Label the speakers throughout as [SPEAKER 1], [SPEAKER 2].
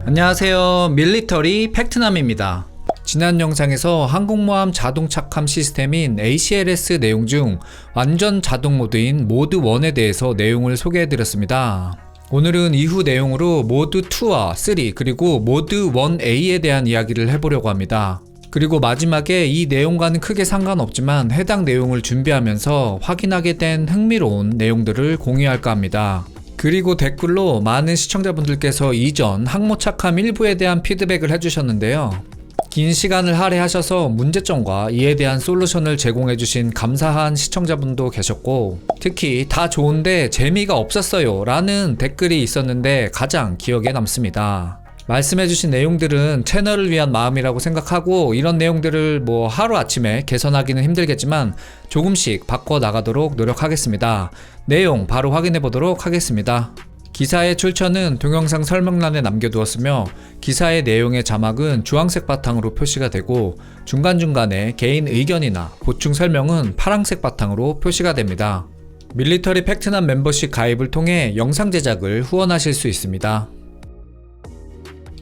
[SPEAKER 1] 안녕하세요. 밀리터리 팩트남입니다. 지난 영상에서 항공모함 자동 착함 시스템인 ACLS 내용 중 완전 자동 모드인 모드 1에 대해서 내용을 소개해드렸습니다. 오늘은 이후 내용으로 모드 2와 3 그리고 모드 1A에 대한 이야기를 해보려고 합니다. 그리고 마지막에 이 내용과는 크게 상관없지만 해당 내용을 준비하면서 확인하게 된 흥미로운 내용들을 공유할까 합니다. 그리고 댓글로 많은 시청자분들께서 이전 항모 착함 일부에 대한 피드백을 해주셨는데요. 긴 시간을 할애하셔서 문제점과 이에 대한 솔루션을 제공해주신 감사한 시청자분도 계셨고, 특히 다 좋은데 재미가 없었어요 라는 댓글이 있었는데 가장 기억에 남습니다. 말씀해주신 내용들은 채널을 위한 마음이라고 생각하고, 이런 내용들을 하루아침에 개선하기는 힘들겠지만 조금씩 바꿔나가도록 노력하겠습니다. 내용 바로 확인해 보도록 하겠습니다. 기사의 출처는 동영상 설명란에 남겨두었으며, 기사의 내용의 자막은 주황색 바탕으로 표시가 되고, 중간중간에 개인 의견이나 보충 설명은 파란색 바탕으로 표시가 됩니다. 밀리터리 팩트남 멤버십 가입을 통해 영상 제작을 후원하실 수 있습니다.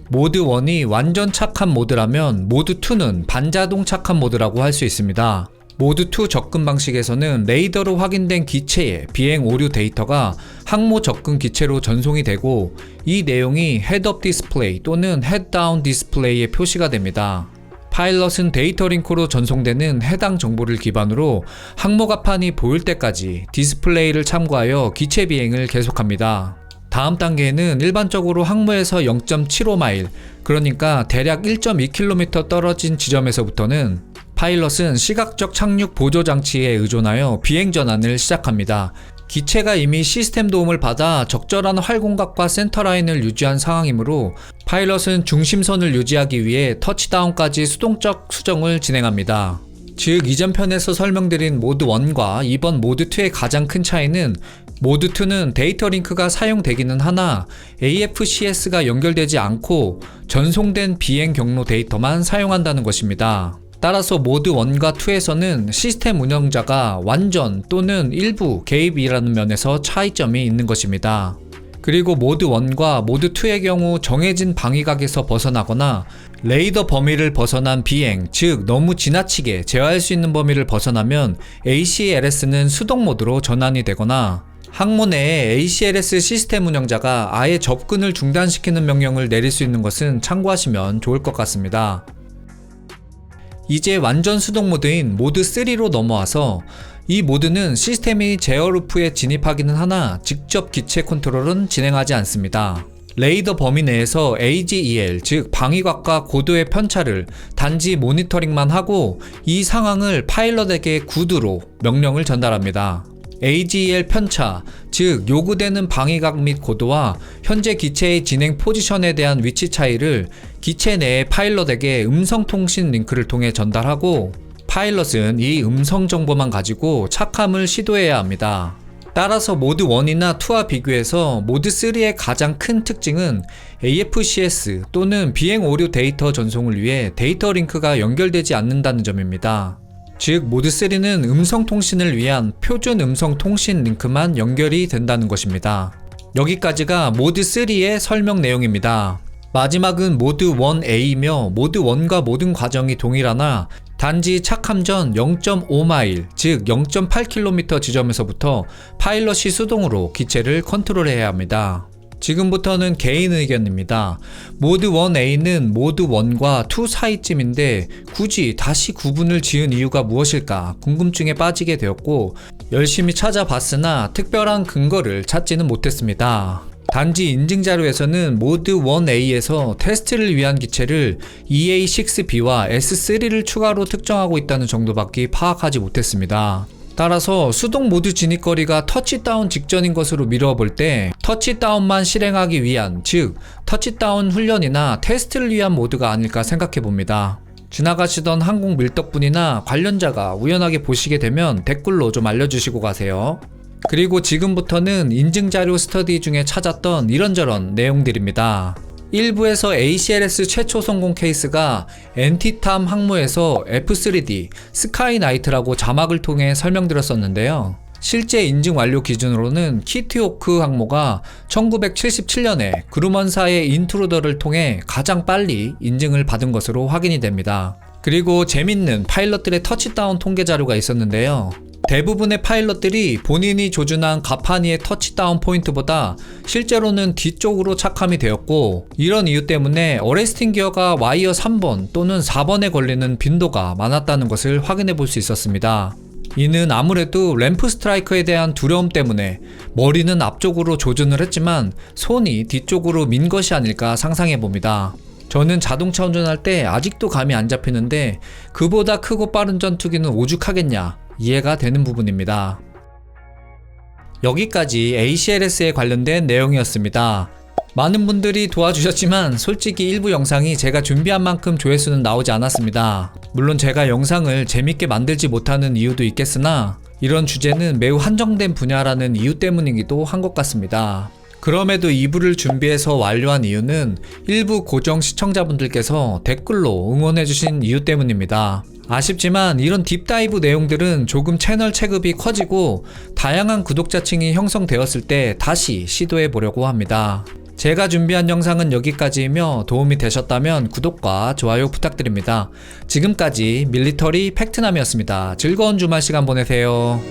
[SPEAKER 1] 모드 1이 완전 착함 모드라면 모드 2는 반자동 착함 모드라고 할 수 있습니다. 모드 2 접근 방식에서는 레이더로 확인된 기체의 비행 오류 데이터가 항모 접근 기체로 전송이 되고, 이 내용이 헤드업 디스플레이 또는 헤드다운 디스플레이에 표시가 됩니다. 파일럿은 데이터 링크로 전송되는 해당 정보를 기반으로 항모가판이 보일 때까지 디스플레이를 참고하여 기체 비행을 계속합니다. 다음 단계에는 일반적으로 항모에서 0.75마일, 그러니까 대략 1.2km 떨어진 지점에서부터는 파일럿은 시각적 착륙 보조 장치에 의존하여 비행 전환을 시작합니다. 기체가 이미 시스템 도움을 받아 적절한 활공각과 센터라인을 유지한 상황이므로 파일럿은 중심선을 유지하기 위해 터치다운까지 수동적 수정을 진행합니다. 즉, 이전 편에서 설명드린 모드 1과 이번 모드 2의 가장 큰 차이는, 모드 2는 데이터 링크가 사용되기는 하나 AFCS가 연결되지 않고 전송된 비행 경로 데이터만 사용한다는 것입니다. 따라서 모드 1과 2에서는 시스템 운영자가 완전 또는 일부 개입이라는 면에서 차이점이 있는 것입니다. 그리고 모드 1과 모드 2의 경우 정해진 방위각에서 벗어나거나 레이더 범위를 벗어난 비행, 즉 너무 지나치게 제어할 수 있는 범위를 벗어나면 ACLS는 수동 모드로 전환이 되거나, 항모 내에 ACLS 시스템 운영자가 아예 접근을 중단시키는 명령을 내릴 수 있는 것은 참고하시면 좋을 것 같습니다. 이제 완전 수동 모드인 모드 3로 넘어와서, 이 모드는 시스템이 제어 루프에 진입하기는 하나 직접 기체 컨트롤은 진행하지 않습니다. 레이더 범위 내에서 AGEL, 즉 방위각과 고도의 편차를 단지 모니터링만 하고 이 상황을 파일럿에게 구두로 명령을 전달합니다. AGEL 편차, 즉 요구되는 방위각 및 고도와 현재 기체의 진행 포지션에 대한 위치 차이를 기체 내의 파일럿에게 음성통신 링크를 통해 전달하고, 파일럿은 이 음성 정보만 가지고 착함을 시도해야 합니다. 따라서 모드 1이나 2와 비교해서 모드 3의 가장 큰 특징은 AFCS 또는 비행 오류 데이터 전송을 위해 데이터 링크가 연결되지 않는다는 점입니다. 즉, 모드 3는 음성통신을 위한 표준 음성통신 링크만 연결이 된다는 것입니다. 여기까지가 모드 3의 설명 내용입니다. 마지막은 모드 1A이며 모드 1과 모든 과정이 동일하나 단지 착함 전 0.5마일, 즉 0.8km 지점에서부터 파일럿이 수동으로 기체를 컨트롤해야 합니다. 지금부터는 개인 의견입니다. 모드 1A는 모드 1과 2 사이쯤인데 굳이 다시 구분을 지은 이유가 무엇일까 궁금증에 빠지게 되었고, 열심히 찾아봤으나 특별한 근거를 찾지는 못했습니다. 단지 인증자료에서는 모드 1A에서 테스트를 위한 기체를 EA6B와 S3를 추가로 특정하고 있다는 정도밖에 파악하지 못했습니다. 따라서 수동 모드 진입거리가 터치다운 직전인 것으로 미뤄볼 때 터치다운만 실행하기 위한, 즉 터치다운 훈련이나 테스트를 위한 모드가 아닐까 생각해봅니다. 지나가시던 항공 밀덕분이나 관련자가 우연하게 보시게 되면 댓글로 좀 알려주시고 가세요. 그리고 지금부터는 인증자료 스터디 중에 찾았던 이런저런 내용들입니다. 1부에서 ACLS 최초 성공 케이스가 엔티탐 항모에서 F3D 스카이나이트라고 자막을 통해 설명드렸었는데요. 실제 인증 완료 기준으로는 키티호크 항모가 1977년에 그루먼사의 인트루더를 통해 가장 빨리 인증을 받은 것으로 확인이 됩니다. 그리고 재밌는 파일럿들의 터치다운 통계 자료가 있었는데요. 대부분의 파일럿들이 본인이 조준한 가파니의 터치다운 포인트보다 실제로는 뒤쪽으로 착함이 되었고, 이런 이유 때문에 어레스팅 기어가 와이어 3번 또는 4번에 걸리는 빈도가 많았다는 것을 확인해 볼 수 있었습니다. 이는 아무래도 램프 스트라이크에 대한 두려움 때문에 머리는 앞쪽으로 조준을 했지만 손이 뒤쪽으로 민 것이 아닐까 상상해 봅니다. 저는 자동차 운전할 때 아직도 감이 안 잡히는데 그보다 크고 빠른 전투기는 오죽하겠냐, 이해가 되는 부분입니다. 여기까지 ACLS에 관련된 내용이었습니다. 많은 분들이 도와주셨지만 솔직히 일부 영상이 제가 준비한 만큼 조회수는 나오지 않았습니다. 물론 제가 영상을 재밌게 만들지 못하는 이유도 있겠으나 이런 주제는 매우 한정된 분야라는 이유 때문이기도 한 것 같습니다. 그럼에도 2부를 준비해서 완료한 이유는 일부 고정 시청자분들께서 댓글로 응원해주신 이유 때문입니다. 아쉽지만 이런 딥다이브 내용들은 조금 채널 체급이 커지고 다양한 구독자층이 형성되었을 때 다시 시도해 보려고 합니다. 제가 준비한 영상은 여기까지이며 도움이 되셨다면 구독과 좋아요 부탁드립니다. 지금까지 밀리터리 팩트남이었습니다. 즐거운 주말 시간 보내세요.